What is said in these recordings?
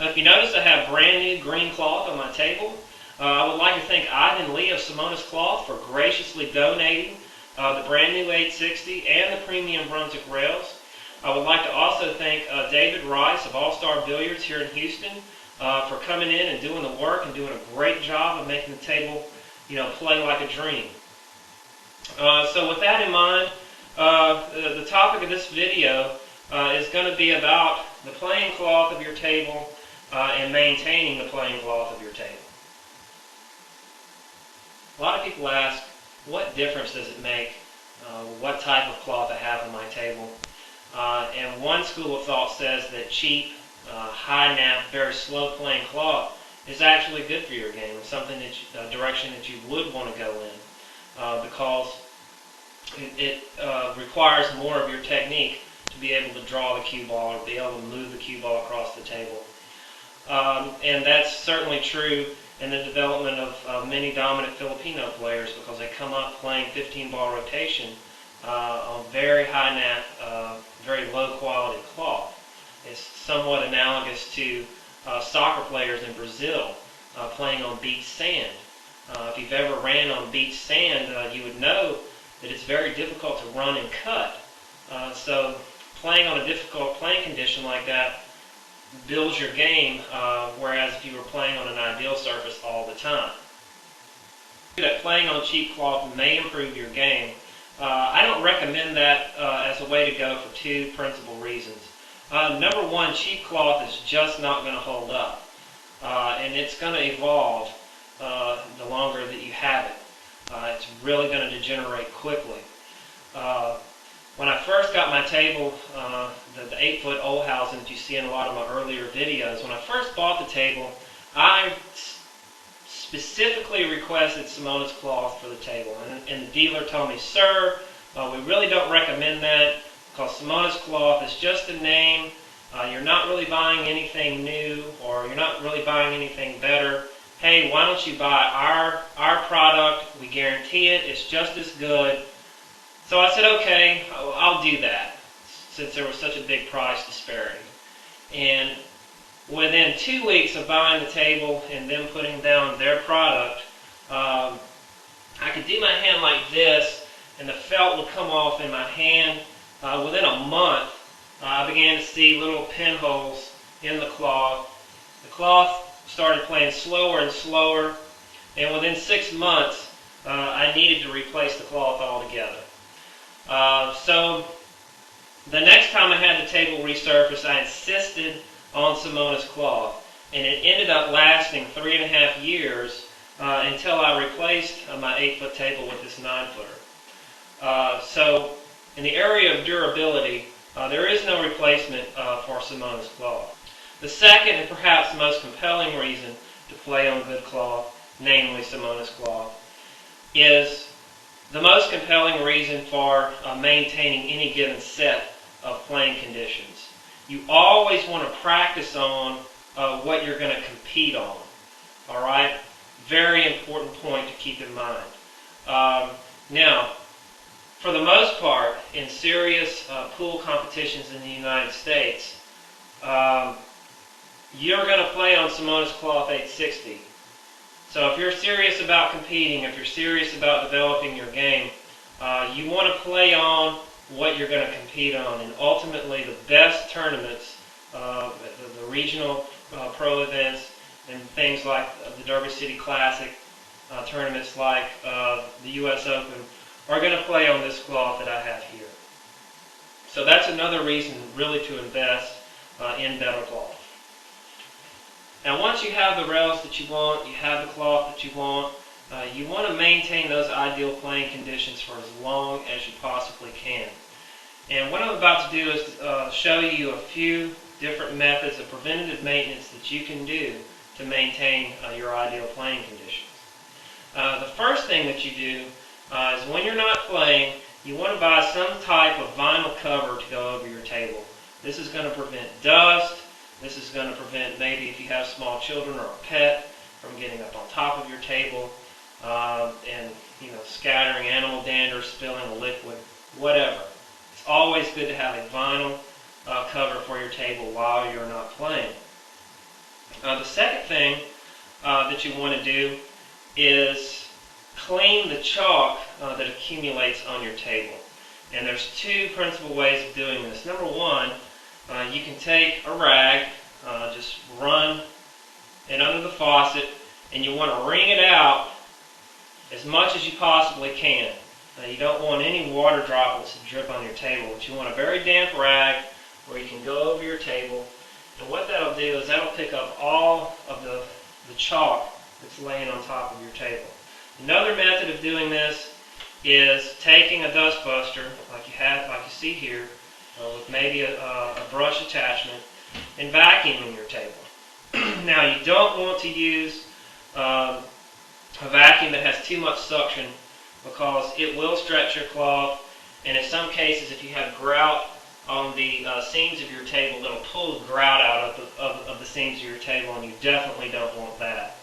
If you notice, I have brand new green cloth on my table. I would like to thank Ivan Lee of Simonis Cloth for graciously donating the brand new 860 and the premium Brunswick rails. I would like to also thank David Rice of All Star Billiards here in Houston for coming in and doing the work and doing a great job of making the table, play like a dream. So with that in mind, the topic of this video is going to be about the playing cloth of your table and maintaining the playing cloth of your table. A lot of people ask, what difference does it make what type of cloth I have on my table? And one school of thought says that cheap, high nap, very slow playing cloth is actually good for your game. It's something that direction that you would want to go in because it requires more of your technique to be able to draw the cue ball or be able to move the cue ball across the table. And that's certainly true in the development of many dominant Filipino players because they come up playing 15-ball rotation on very high nap, very low quality cloth. It's somewhat analogous to soccer players in Brazil playing on beach sand. If you've ever ran on beach sand, you would know that it's very difficult to run and cut. So playing on a difficult playing condition like that builds your game, whereas if you were playing on an ideal surface all the time. That playing on cheap cloth may improve your game. I don't recommend that as a way to go for two principal reasons. Number one, cheap cloth is just not going to hold up, and it's going to evolve the longer that you have it. It's really going to degenerate quickly. When I first got my table, the 8-foot Olhausen that you see in a lot of my earlier videos, when I first bought the table, I specifically requested Simonis cloth for the table. And the dealer told me, sir, we really don't recommend that because Simonis cloth is just a name. You're not really buying anything new, or you're not really buying anything better. Hey, why don't you buy our product? We guarantee it. It's just as good. So I said, okay, I'll do that, since there was such a big price disparity. And within 2 weeks of buying the table and them putting down their product, I could do my hand like this, and the felt would come off in my hand. Within a month, I began to see little pinholes in the cloth. The cloth started playing slower and slower, and within 6 months, I needed to replace the cloth altogether. So the next time I had the table resurfaced, I insisted on Simonis cloth, and it ended up lasting 3.5 years until I replaced my 8-foot table with this 9-footer. So in the area of durability, there is no replacement for Simonis cloth. The second and perhaps most compelling reason to play on good cloth, namely Simonis cloth, is the most compelling reason for maintaining any given set of playing conditions. You always want to practice on what you're going to compete on. All right? Very important point to keep in mind. Now, for the most part, in serious pool competitions in the United States, you're going to play on Simonis cloth 860. So if you're serious about competing, if you're serious about developing your game, you want to play on what you're going to compete on. And ultimately, the best tournaments, the regional pro events, and things like the Derby City Classic, tournaments like the U.S. Open, are going to play on this cloth that I have here. So that's another reason really to invest in better cloth. Now once you have the rails that you want, you have the cloth that you want to maintain those ideal playing conditions for as long as you possibly can. And what I'm about to do is show you a few different methods of preventative maintenance that you can do to maintain your ideal playing conditions. The first thing that you do is when you're not playing, you want to buy some type of vinyl cover to go over your table. This is going to prevent dust. This is going to prevent, maybe if you have small children or a pet, from getting up on top of your table and scattering animal dander, spilling a liquid, whatever. It's always good to have a vinyl cover for your table while you're not playing. The second thing that you want to do is clean the chalk that accumulates on your table. And there's two principal ways of doing this. Number one, you can take a rag, just run it under the faucet, and you want to wring it out as much as you possibly can. You don't want any water droplets to drip on your table, but you want a very damp rag where you can go over your table. And what that'll do is that'll pick up all of the chalk that's laying on top of your table. Another method of doing this is taking a dust buster, like you see here, with maybe a brush attachment, and vacuuming your table. Now, you don't want to use a vacuum that has too much suction, because it will stretch your cloth, and in some cases, if you have grout on the seams of your table, it'll pull the grout out of the seams of your table, and you definitely don't want that.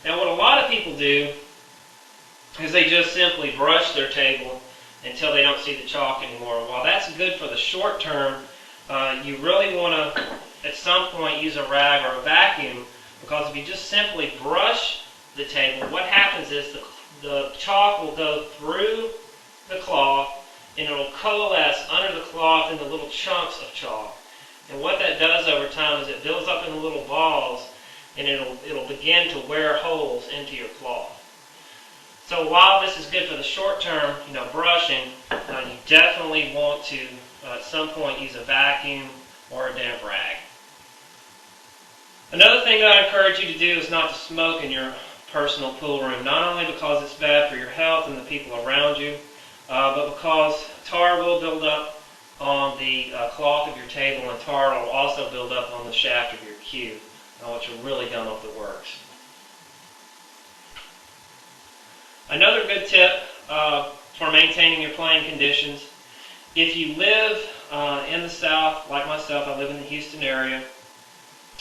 Now, what a lot of people do is they just simply brush their table until they don't see the chalk anymore. While that's good for the short term, you really want to, at some point, use a rag or a vacuum, because if you just simply brush the table, what happens is the chalk will go through the cloth, and it'll coalesce under the cloth into little chunks of chalk. And what that does over time is it builds up into little balls, and it'll begin to wear holes into your cloth. So while this is good for the short term, brushing, you definitely want to, at some point, use a vacuum or a damp rag. Another thing that I encourage you to do is not to smoke in your personal pool room, not only because it's bad for your health and the people around you, but because tar will build up on the cloth of your table, and tar will also build up on the shaft of your cue, which will really gum up the works. Another good tip for maintaining your playing conditions, if you live in the South, like myself, I live in the Houston area,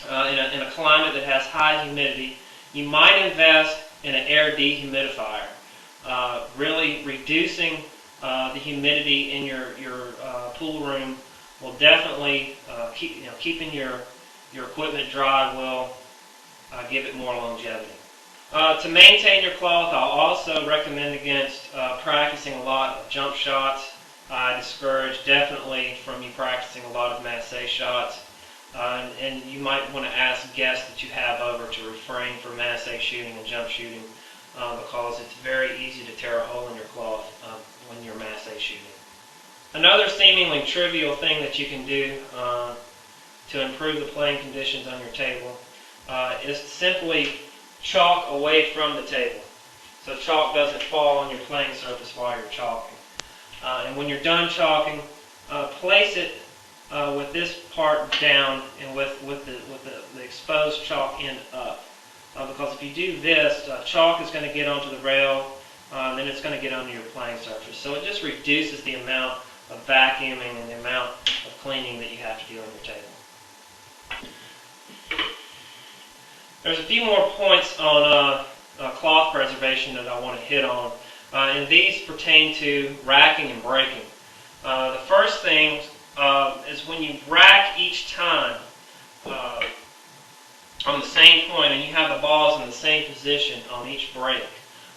in a climate that has high humidity, you might invest in an air dehumidifier. Really reducing the humidity in your pool room will definitely keeping your equipment dry will give it more longevity. To maintain your cloth, I'll also recommend against practicing a lot of jump shots. I discourage definitely from you practicing a lot of massé shots. And you might want to ask guests that you have over to refrain from massé shooting and jump shooting, because it's very easy to tear a hole in your cloth when you're massé shooting. Another seemingly trivial thing that you can do to improve the playing conditions on your table is to simply chalk away from the table, so chalk doesn't fall on your playing surface while you're chalking. And when you're done chalking, place it with this part down and with the exposed chalk end up. Because if you do this, chalk is going to get onto the rail, then it's going to get onto your playing surface. So it just reduces the amount of vacuuming and the amount of cleaning that you have to do on your table. There's a few more points on cloth preservation that I want to hit on, and these pertain to racking and breaking. The first thing is when you rack each time on the same point, and you have the balls in the same position on each break.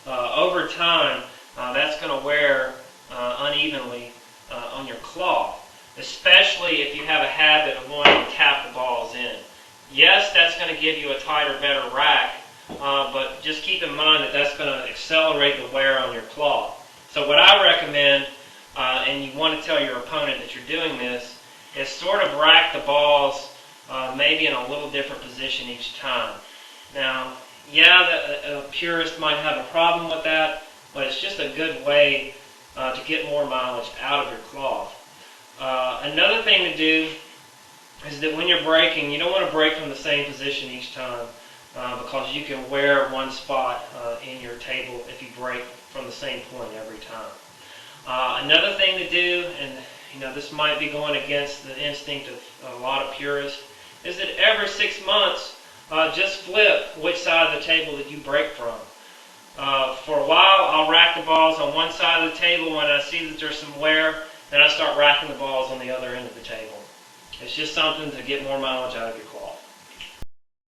Over time, that's going to wear unevenly on your cloth, especially if you have a habit of wanting to tap the balls in. Yes, that's going to give you a tighter, better rack, but just keep in mind that that's going to accelerate the wear on your cloth. So what I recommend, and you want to tell your opponent that you're doing this, is sort of rack the balls maybe in a little different position each time. Now, yeah, a purist might have a problem with that, but it's just a good way to get more mileage out of your cloth. Another thing to do is that when you're breaking, you don't want to break from the same position each time, because you can wear one spot in your table if you break from the same point every time. Another thing to do, and this might be going against the instinct of a lot of purists, is that every 6 months, just flip which side of the table that you break from. For a while, I'll rack the balls on one side of the table. When I see that there's some wear, then I start racking the balls on the other end of the table. It's just something to get more mileage out of your